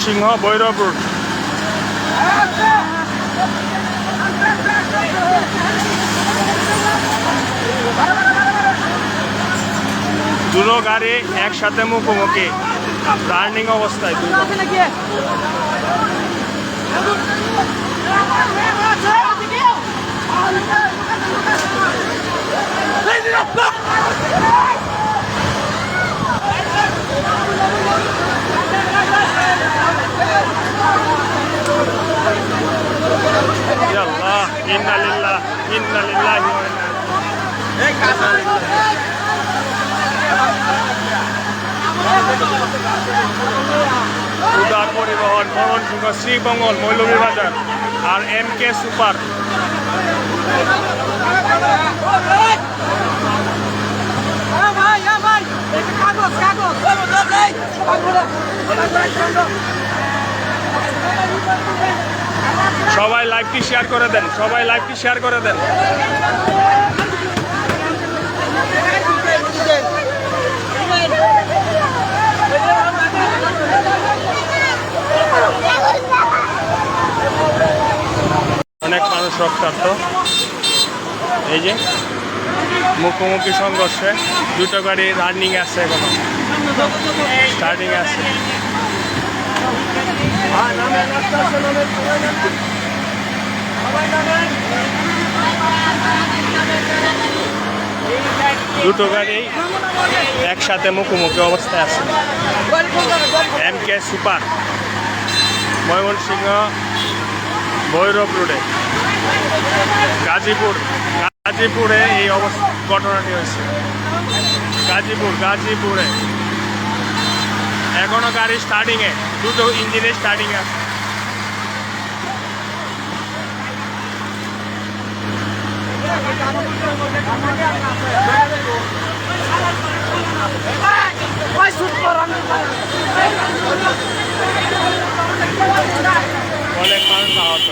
Mymensingh Bhairab road. দুটো গাড়ি একসাথে মুখোমুখি টার্নিং অবস্থায়। আল্লাহ, ইন্না লিল্লাহ ইন্না লিল্লাহি ওয়া ইন্না উদার পরিবহন ময়মনসিংহ শ্রীমঙ্গল মৌলভীবাজার আর MK সুপার। সবাই লাইভটি শেয়ার করে দেন, সবাই লাইভটি শেয়ার করে দেন। অনেক মানুষ রক্তাক্ত। এই যে মুখোমুখি সংঘর্ষে দুটো গাড়ি রানিং আছে, এখনো স্টার্টিং আছে। দুটো গাড়ি একসাথে মুখোমুখি অবস্থায় আছে। MK সুপার ময়মনসিংহ ভৈরব রোডে গাজীপুরে এই ঘটনাটি হয়েছে। গাজীপুরে এখনো গাড়ি স্টার্টিংয়ে, দুটো ইঞ্জিনে স্টার্টিংয়ে আছে। অনেক মানুষ আহত।